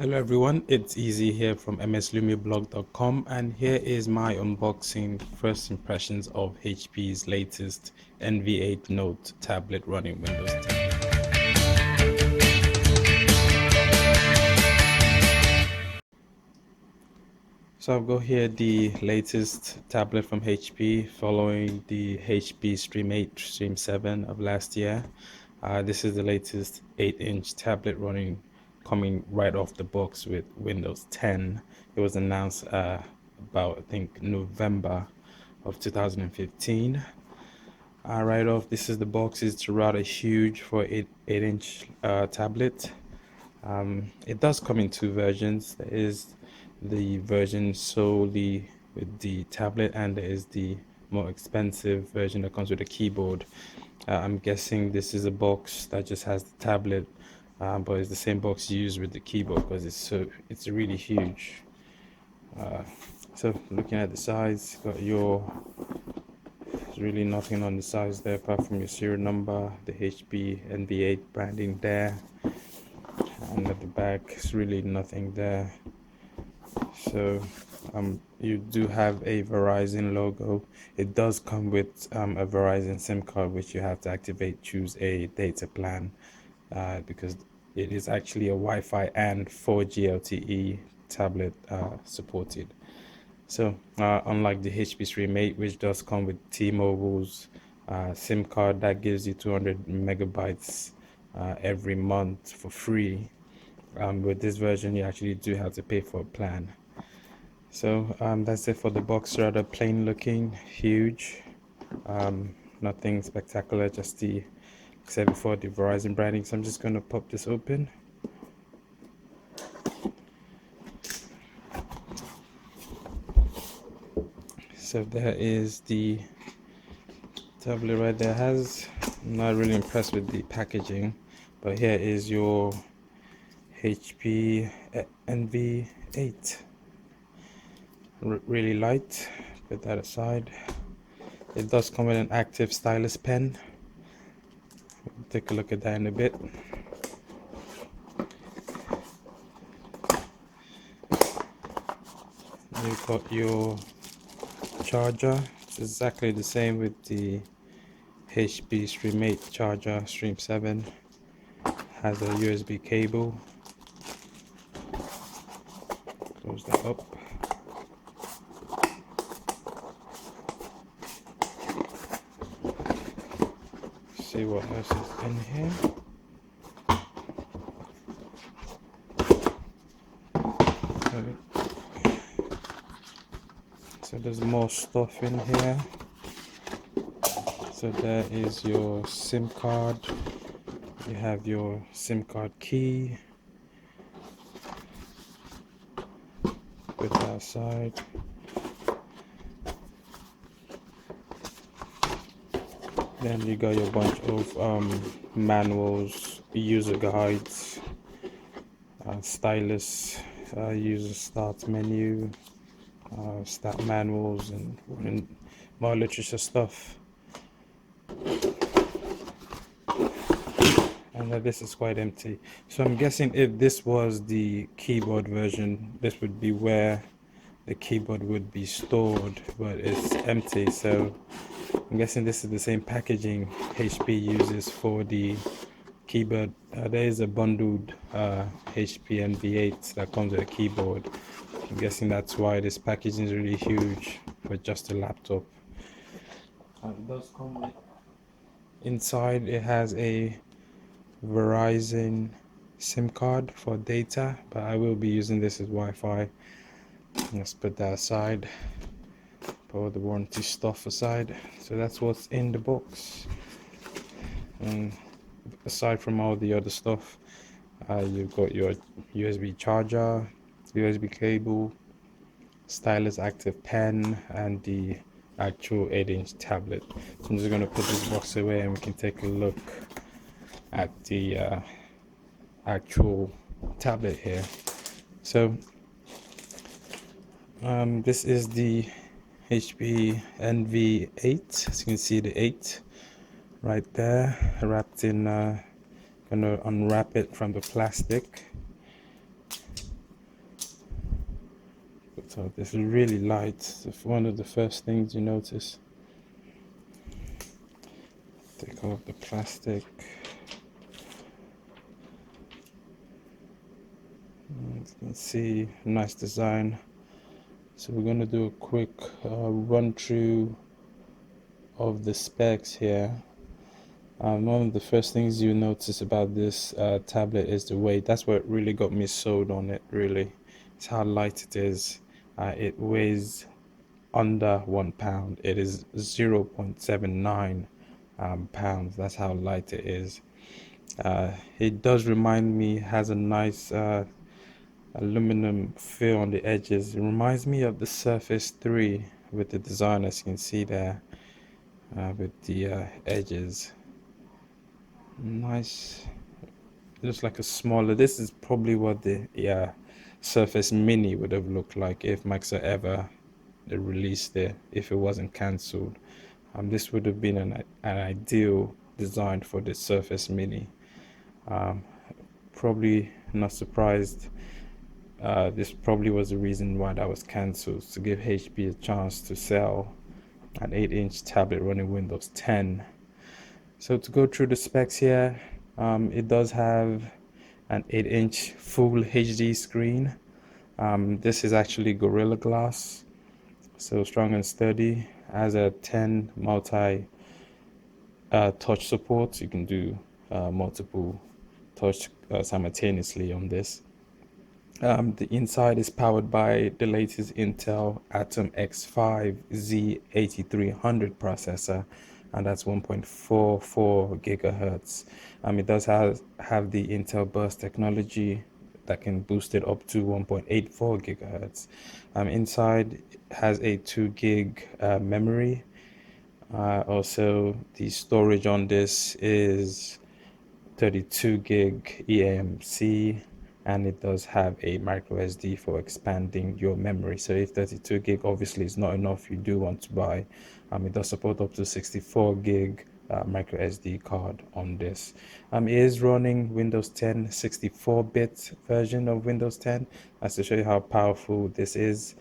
Hello everyone, it's Easy here from MSLumiaBlog.com, and here is my unboxing first impressions of HP's latest NV8 Note tablet running Windows 10. So I've got here the latest tablet from HP following the HP Stream 8, Stream 7 of last year. This is the latest 8-inch tablet coming right off the box with Windows 10. It was announced about, I think, November of 2015. Right off, this is the box. It's rather huge for 8-inch tablet. It does come in two versions. There is the version solely with the tablet, and there is the more expensive version that comes with a keyboard. I'm guessing this is a box that just has the tablet, but it's the same box used with the keyboard because it's really huge. So looking at the size, got there's really nothing on the sides there apart from your serial number, the HP NV8 branding there, and at the back it's really nothing there. So you do have a Verizon logo. It does come with a Verizon SIM card, which you have to activate, choose a data plan, because it is actually a Wi-Fi and 4G LTE tablet supported. So unlike the HP Stream 8, which does come with T-Mobile's SIM card that gives you 200 megabytes every month for free, with this version you actually do have to pay for a plan. So that's it for the box. Rather plain looking, huge, nothing spectacular, just the, except for the Verizon branding. So I'm just going to pop this open. So there is the tablet right there. I'm not really impressed with the packaging, but here is your HP NV8. Really light. Put that aside. It does come with an active stylus pen. We'll take a look at that in a bit. You've got your charger. It's exactly the same with the HP Stream 8 charger. Stream 7 has a USB cable. Close that up. See what else is in here. So there's more stuff in here. So there is your SIM card. You have your SIM card key. Put that aside. Then you got your bunch of manuals, user guides, stylus, user start menu, start manuals, and more literature stuff. And this is quite empty. So I'm guessing if this was the keyboard version, this would be where the keyboard would be stored, but it's empty. So I'm guessing this is the same packaging HP uses for the keyboard. There is a bundled HP NV8 that comes with a keyboard. I'm guessing that's why this packaging is really huge for just a laptop. It does come with, inside it has a Verizon SIM card for data, but I will be using this as Wi-Fi. Let's put that aside. Put all the warranty stuff aside. So that's what's in the box. And aside from all the other stuff, you've got your USB charger, USB cable, stylus active pen, and the actual 8-inch tablet. So I'm just going to put this box away and we can take a look at the actual tablet here. So this is the HP NV8. As you can see, the 8 right there wrapped in. Gonna unwrap it from the plastic. So this is really light. It's one of the first things you notice. Take off the plastic. And you can see, nice design. So we're going to do a quick run through of the specs here. One of the first things you notice about this tablet is the weight. That's what really got me sold on it, really. It's how light it is. It weighs under 1 pound. It is 0.79 pounds. That's how light it is. It does remind me, has a nice aluminum feel on the edges. It reminds me of the Surface 3 with the design, as you can see there, with the edges. Nice. Looks like a smaller. This is probably what the Surface Mini would have looked like if Microsoft ever released it, if it wasn't cancelled. This would have been an ideal design for the Surface Mini. Probably not surprised. This probably was the reason why that was cancelled, to give HP a chance to sell an 8-inch tablet running Windows 10. So to go through the specs here, it does have an 8-inch full HD screen. This is actually Gorilla Glass, so strong and sturdy. Has a 10 multi touch support. You can do multiple touch simultaneously on this. The inside is powered by the latest Intel Atom X5 Z8300 processor, and that's 1.44 gigahertz. It does have the Intel Burst technology that can boost it up to 1.84 gigahertz. Inside has a 2 gig memory. Also, the storage on this is 32 gig eMMC, and it does have a micro SD for expanding your memory. So if 32 gig obviously is not enough, you do want to buy, it does support up to 64 gig micro SD card on this. It is running Windows 10 64-bit version of Windows 10. That's to show you how powerful this is.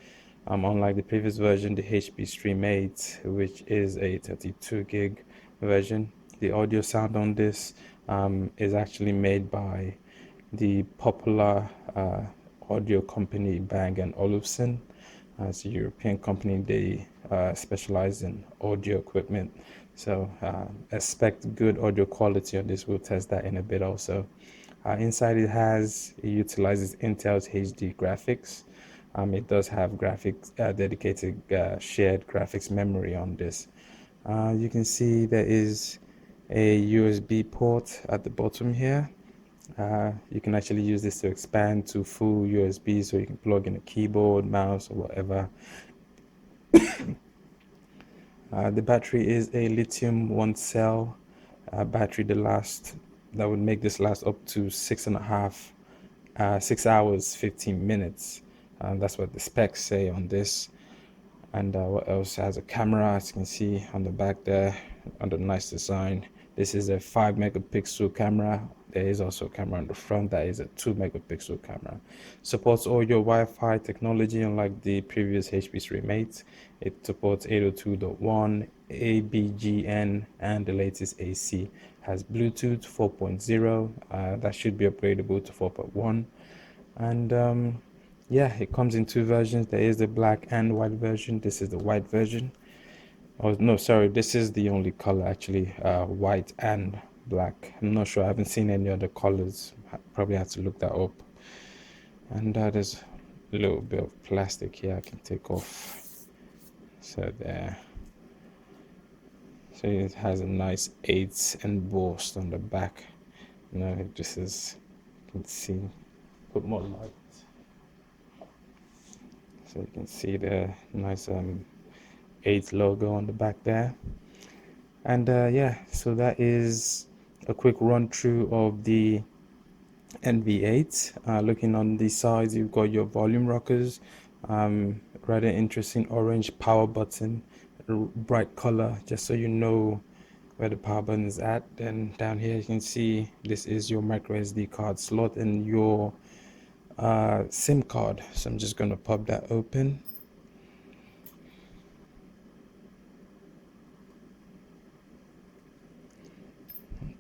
Unlike the previous version, the HP Stream 8, which is a 32 gig version. The audio sound on this is actually made by the popular audio company Bang & Olufsen. It's a European company. They specialize in audio equipment, so expect good audio quality on this. We'll test that in a bit also. Inside it utilizes Intel's HD graphics. It does have graphics dedicated shared graphics memory on this. You can see there is a USB port at the bottom here. You can actually use this to expand to full USB, so you can plug in a keyboard, mouse, or whatever. The battery is a lithium 1-cell battery. That would make this last up to 6 hours 15 minutes. That's what the specs say on this. And what else? Has a camera, as you can see on the back there, under nice design. This is a 5 megapixel camera. There is also a camera on the front that is a 2 megapixel camera. Supports all your Wi-Fi technology, unlike the previous HP Stream 8. It supports 802.1, ABGN, and the latest AC. Has Bluetooth 4.0. That should be upgradable to 4.1. And yeah, it comes in 2 versions. There is the black and white version. This is the white version. Oh no, sorry, this is the only color actually, white and black. I'm not sure, I haven't seen any other colors. Probably have to look that up. And there's a little bit of plastic here I can take off. So there. So it has a nice 8 embossed on the back. This is, you can see, put more light. So you can see the nice 8 logo on the back there. And yeah, so that is a quick run through of the NV8. Looking on the sides, you've got your volume rockers, rather interesting orange power button, bright color, just so you know where the power button is at. Then down here you can see this is your micro SD card slot and your SIM card. So I'm just going to pop that open.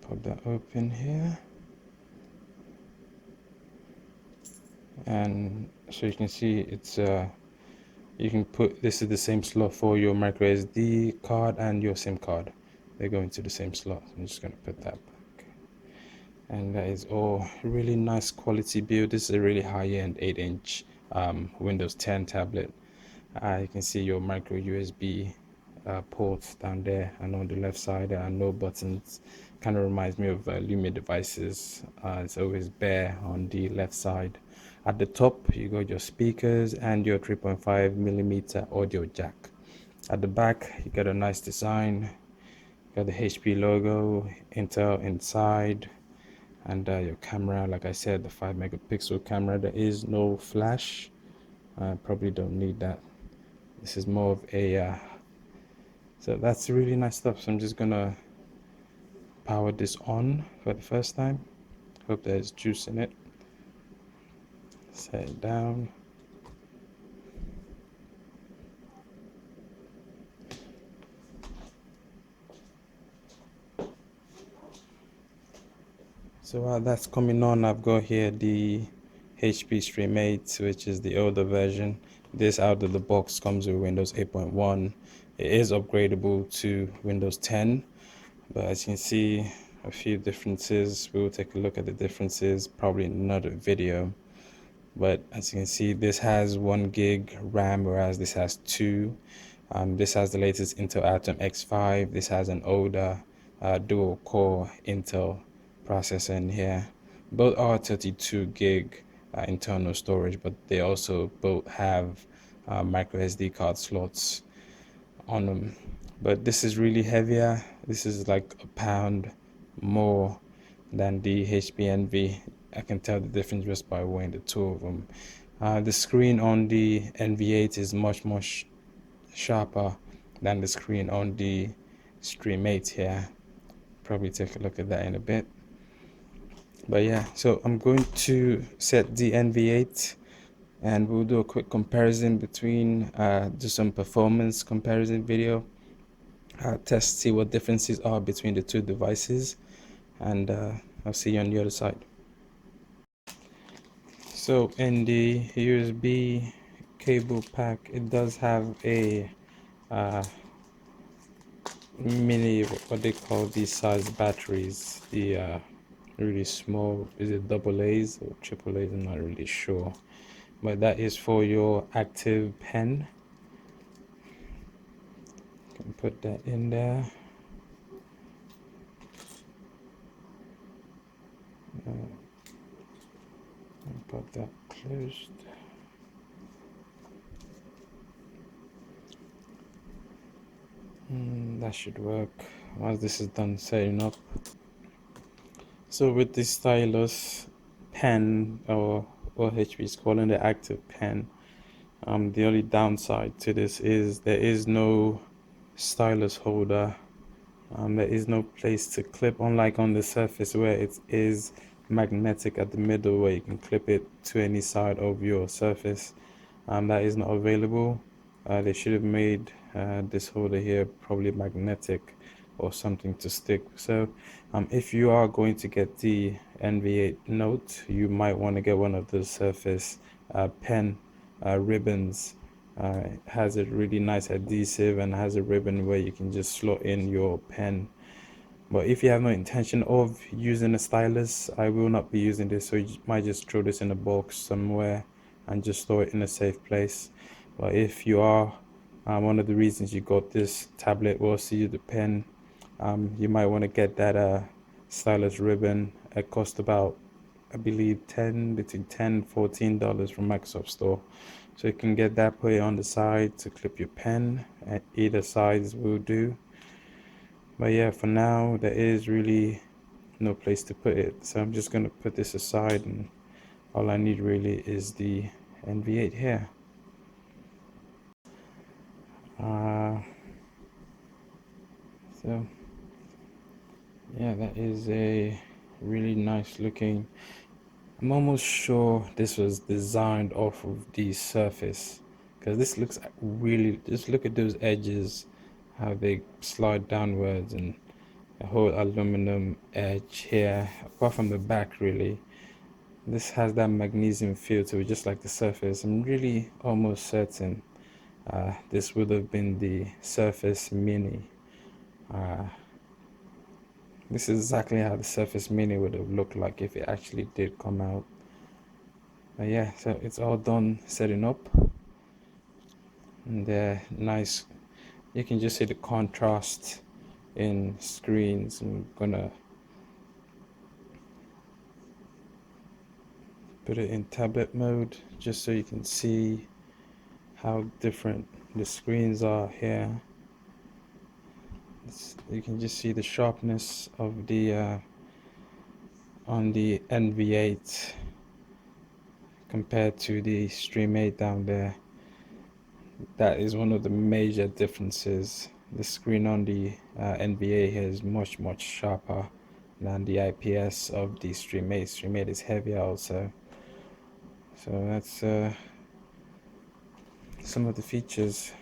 pop that open here, and so you can see it's you can put, this is the same slot for your micro SD card and your SIM card. They go into the same slot. I'm just going to put that back. And that is all really nice quality build. This is a really high-end 8-inch Windows 10 tablet. You can see your micro USB ports down there, and on the left side there are no buttons. Kind of reminds me of Lumia devices. It's always bare on the left side. At the top you got your speakers and your 3.5mm audio jack. At the back you got a nice design. You got the HP logo, Intel inside, and your camera, like I said, the 5-megapixel camera. There is no flash. Probably don't need that. This is more of a so that's really nice stuff. So I'm just gonna power this on for the first time. Hope there's juice in it. Set it down. So while that's coming on, I've got here the HP Stream 8, which is the older version. This out of the box comes with Windows 8.1. It is upgradable to Windows 10, but as you can see, a few differences. We will take a look at the differences probably in another video. But as you can see, this has 1 gig RAM, whereas this has 2. This has the latest Intel Atom X5. This has an older dual core Intel processor in here. Both are 32 gig internal storage, but they also both have micro SD card slots on them. But this is really heavier. This is like a pound more than the HP Envy. I can tell the difference just by weighing the two of them. The screen on the NV8 is much more sharper than the screen on the Stream 8 here. Probably take a look at that in a bit. But yeah, so I'm going to set the NV8 and we'll do a quick comparison between do some performance comparison video, test, see what differences are between the two devices, and I'll see you on the other side. So in the USB cable pack, it does have a mini, what they call these size batteries, the really small, is it double A's or triple A's, I'm not really sure, but that is for your active pen. You can put that in there. Got that closed. That should work once this is done setting up. So with the stylus pen, or HP is calling the active pen, the only downside to this is there is no stylus holder. There is no place to clip, unlike on the Surface where it is magnetic at the middle where you can clip it to any side of your Surface. That is not available. They should have made this holder here probably magnetic or something to stick. So if you are going to get the NV8 Note, you might want to get one of the Surface pen ribbons. It has a really nice adhesive and has a ribbon where you can just slot in your pen. But if you have no intention of using a stylus, I will not be using this, so you might just throw this in a box somewhere and just store it in a safe place. But if you are, one of the reasons you got this tablet was to use the pen, you might want to get that stylus ribbon. It costs about, I believe, between $10 $14 from Microsoft Store. So you can get that, put it on the side to clip your pen. At either sides will do. But yeah, for now there is really no place to put it, so I'm just going to put this aside, and all I need really is the NV8 here. So yeah, that is a really nice looking. I'm almost sure this was designed off of the Surface, because this looks really, just look at those edges, how they slide downwards, and a whole aluminum edge here, apart from the back. Really, this has that magnesium feel to it, just like the Surface. I'm really almost certain this would have been the Surface Mini. This is exactly how the Surface Mini would have looked like if it actually did come out. But yeah, so it's all done setting up, and they're nice. You can just see the contrast in screens. I'm gonna put it in tablet mode just so you can see how different the screens are here. You can just see the sharpness of the on the NV8 compared to the Stream 8 down there. That is one of the major differences. The screen on the NVA here is much sharper than the IPS of the Stream 8. Stream 8 is heavier also. So that's some of the features.